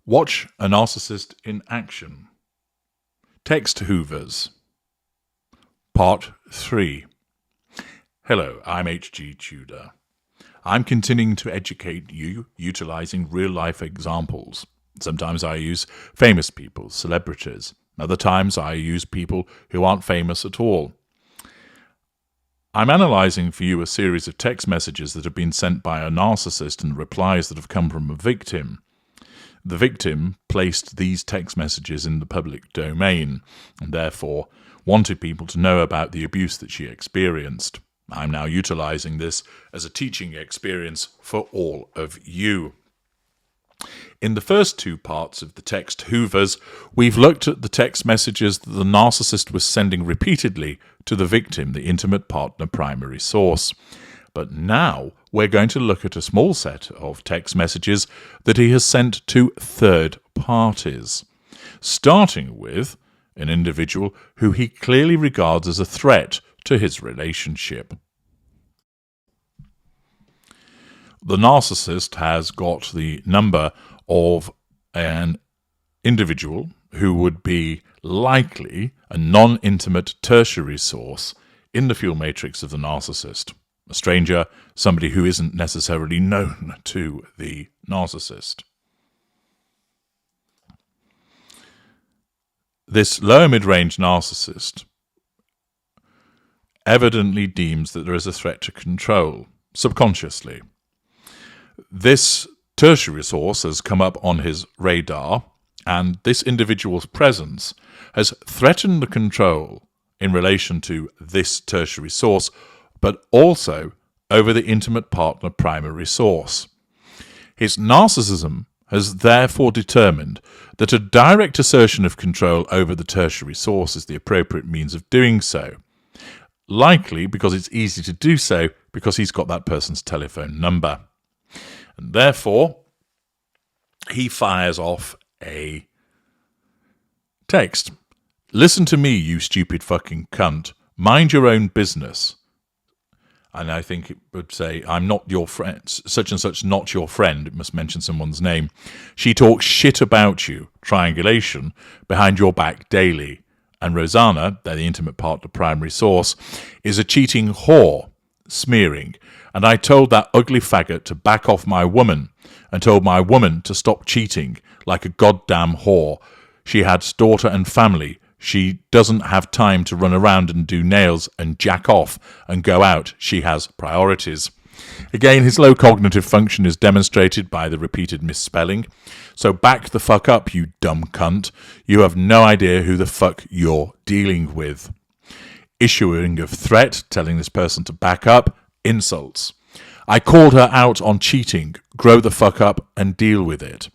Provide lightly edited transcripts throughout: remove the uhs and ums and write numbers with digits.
Watch a narcissist in action. Text Hoovers. Part 3. Hello, I'm H.G. Tudor. I'm continuing to educate you utilizing real-life examples. Sometimes I use famous people, celebrities. Other times I use people who aren't famous at all. I'm analysing for you a series of text messages that have been sent by a narcissist and replies that have come from a victim. The victim placed these text messages in the public domain and therefore wanted people to know about the abuse that she experienced. I'm now utilising this as a teaching experience for all of you. In the first two parts of the text Hoovers, we've looked at the text messages that the narcissist was sending repeatedly to the victim, the intimate partner primary source. But now we're going to look at a small set of text messages that he has sent to third parties, starting with an individual who he clearly regards as a threat to his relationship. The narcissist has got the number of an individual who would be likely a non-intimate tertiary source in the fuel matrix of the narcissist. A stranger, somebody who isn't necessarily known to the narcissist. This lower mid-range narcissist evidently deems that there is a threat to control, subconsciously. This tertiary source has come up on his radar, and this individual's presence has threatened the control in relation to this tertiary source, but also over the intimate partner primary source. His narcissism has therefore determined that a direct assertion of control over the tertiary source is the appropriate means of doing so. Likely because it's easy to do so because he's got that person's telephone number. And therefore, he fires off a text. Listen to me, you stupid fucking cunt. Mind your own business. And I think it would say, I'm not your friend, such and such not your friend. It must mention someone's name. She talks shit about you, triangulation, behind your back daily. And Rosanna, they're the intimate partner primary source, is a cheating whore, smearing. And I told that ugly faggot to back off my woman and told my woman to stop cheating like a goddamn whore. She had daughter and family. She doesn't have time to run around and do nails and jack off and go out. She has priorities. Again, his low cognitive function is demonstrated by the repeated misspelling. So back the fuck up, you dumb cunt. You have no idea who the fuck you're dealing with. Issuing of threat, telling this person to back up. Insults. I called her out on cheating. Grow the fuck up and deal with it.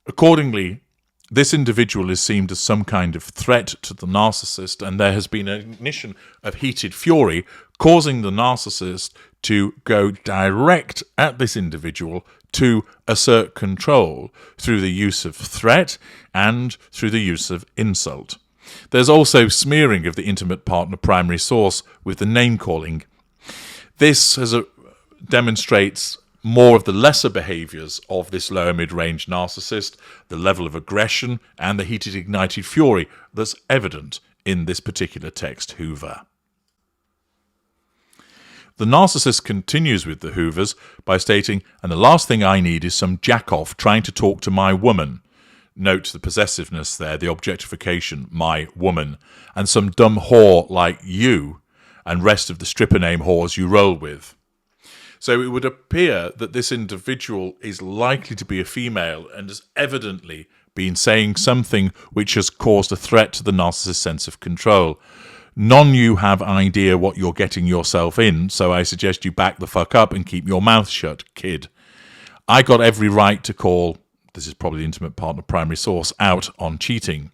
Accordingly, this individual is seen as some kind of threat to the narcissist, and there has been an ignition of heated fury, causing the narcissist to go direct at this individual to assert control through the use of threat and through the use of insult. There's also smearing of the intimate partner primary source with the name-calling. This demonstrates more of the lesser behaviours of this lower mid-range narcissist, the level of aggression and the heated ignited fury that's evident in this particular text Hoover. The narcissist continues with the Hoovers by stating, and the last thing I need is some jack-off trying to talk to my woman. Note the possessiveness there, the objectification, my woman, and some dumb whore like you and rest of the stripper name whores you roll with. So it would appear that this individual is likely to be a female and has evidently been saying something which has caused a threat to the narcissist's sense of control. None you have idea what you're getting yourself in, so I suggest you back the fuck up and keep your mouth shut, kid. I got every right to call, this is probably the intimate partner primary source, out on cheating.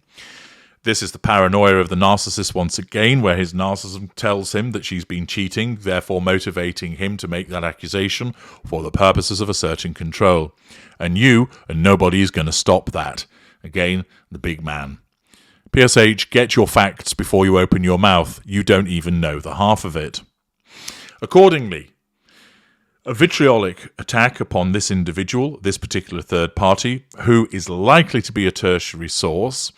This is the paranoia of the narcissist once again, where his narcissism tells him that she's been cheating, therefore motivating him to make that accusation for the purposes of asserting control. And you and nobody is going to stop that. Again, the big man. PSH, get your facts before you open your mouth. You don't even know the half of it. Accordingly, A vitriolic attack upon this individual, this particular third party, who is likely to be a tertiary source.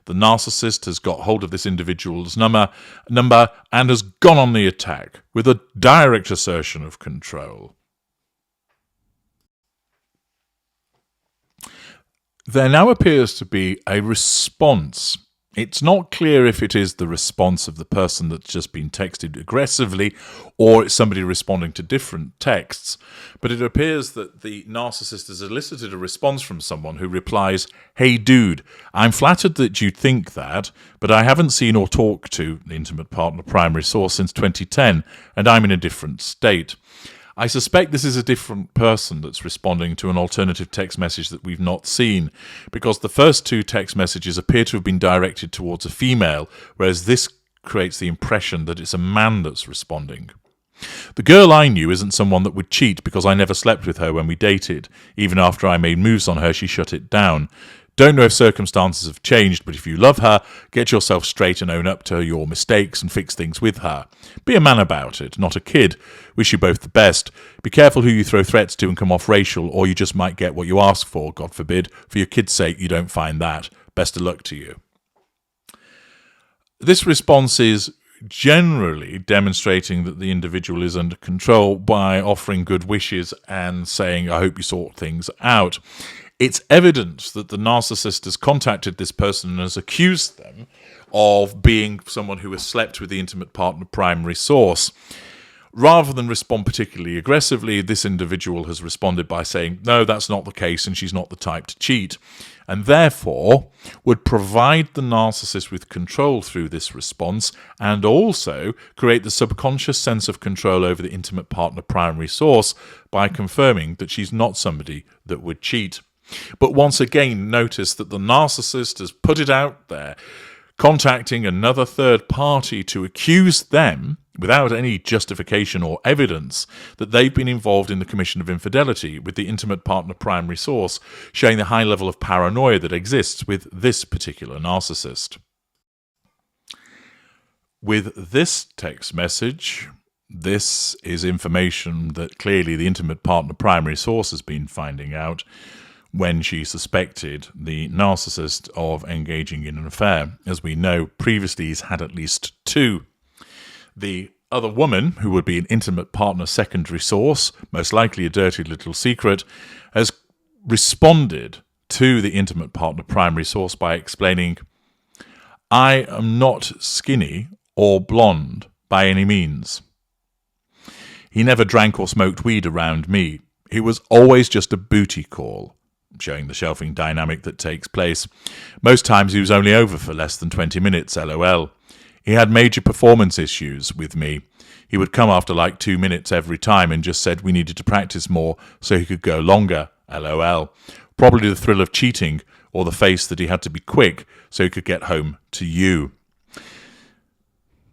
The narcissist has got hold of this individual's number and has gone on the attack with a direct assertion of control. There now appears to be a response. It's not clear if it is the response of the person that's just been texted aggressively or it's somebody responding to different texts, but it appears that the narcissist has elicited a response from someone who replies, "Hey dude, I'm flattered that you think that, but I haven't seen or talked to the intimate partner primary source since 2010, and I'm in a different state." I suspect this is a different person that's responding to an alternative text message that we've not seen, because the first two text messages appear to have been directed towards a female, whereas this creates the impression that it's a man that's responding. The girl I knew isn't someone that would cheat because I never slept with her when we dated. Even after I made moves on her, she shut it down. Don't know if circumstances have changed, but if you love her, get yourself straight and own up to your mistakes and fix things with her. Be a man about it, not a kid. Wish you both the best. Be careful who you throw threats to and come off racial, or you just might get what you ask for, God forbid. For your kid's sake, you don't find that. Best of luck to you. This response is generally demonstrating that the individual is under control by offering good wishes and saying, "I hope you sort things out." It's evident that the narcissist has contacted this person and has accused them of being someone who has slept with the intimate partner primary source. Rather than respond particularly aggressively, this individual has responded by saying, "No, that's not the case and she's not the type to cheat," and therefore would provide the narcissist with control through this response and also create the subconscious sense of control over the intimate partner primary source by confirming that she's not somebody that would cheat. But once again, notice that the narcissist has put it out there, contacting another third party to accuse them, without any justification or evidence, that they've been involved in the commission of infidelity with the intimate partner primary source, showing the high level of paranoia that exists with this particular narcissist. With this text message, this is information that clearly the intimate partner primary source has been finding out when she suspected the narcissist of engaging in an affair. As we know, previously he's had at least two. The other woman, who would be an intimate partner secondary source, most likely a dirty little secret, has responded to the intimate partner primary source by explaining, "I am not skinny or blonde by any means. He never drank or smoked weed around me. It was always just a booty call," showing the shelving dynamic that takes place. "Most times he was only over for less than 20 minutes, lol. He had major performance issues with me. He would come after like 2 minutes every time and just said we needed to practice more so he could go longer, lol. Probably the thrill of cheating or the face that he had to be quick so he could get home to you."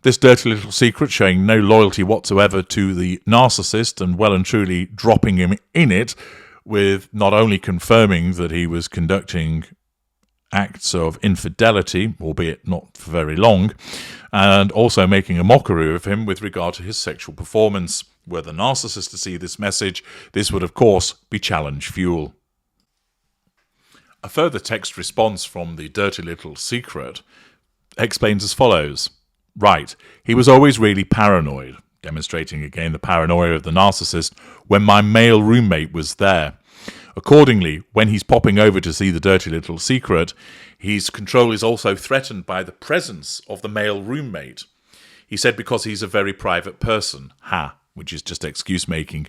This dirty little secret, showing no loyalty whatsoever to the narcissist and well and truly dropping him in it, with not only confirming that he was conducting acts of infidelity, albeit not for very long, and also making a mockery of him with regard to his sexual performance. Were the narcissist to see this message, this would of course be challenge fuel. A further text response from the dirty little secret explains as follows. "Right, he was always really paranoid," demonstrating again the paranoia of the narcissist, "when my male roommate was there. Accordingly, when he's popping over to see the dirty little secret, his control is also threatened by the presence of the male roommate. He said because he's a very private person, which is just excuse making.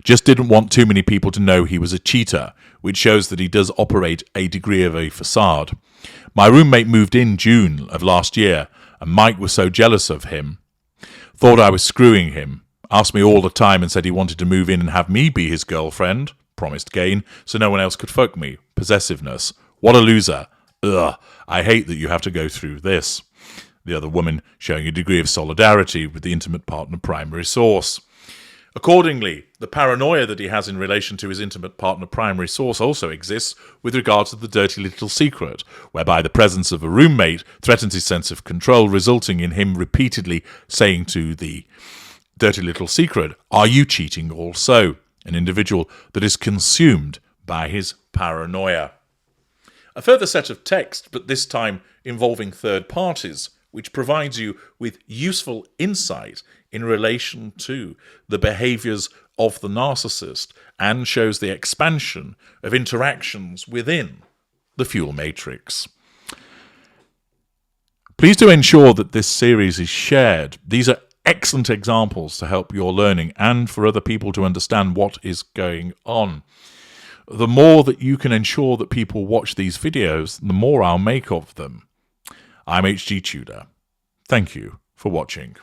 Just didn't want too many people to know he was a cheater, which shows that he does operate a degree of a facade. My roommate moved in June of last year, and Mike was so jealous of him. Thought I was screwing him. Asked me all the time and said he wanted to move in and have me be his girlfriend. Promised gain, so no one else could fuck me. Possessiveness. What a loser. Ugh, I hate that you have to go through this." The other woman showing a degree of solidarity with the intimate partner primary source. Accordingly, the paranoia that he has in relation to his intimate partner primary source also exists with regard to the dirty little secret, whereby the presence of a roommate threatens his sense of control, resulting in him repeatedly saying to the dirty little secret, "Are you cheating also?" an individual that is consumed by his paranoia. A further set of text, but this time involving third parties, which provides you with useful insight in relation to the behaviours of the narcissist and shows the expansion of interactions within the fuel matrix. Please do ensure that this series is shared. These are excellent examples to help your learning and for other people to understand what is going on. The more that you can ensure that people watch these videos, the more I'll make of them. I'm HG Tudor. Thank you for watching.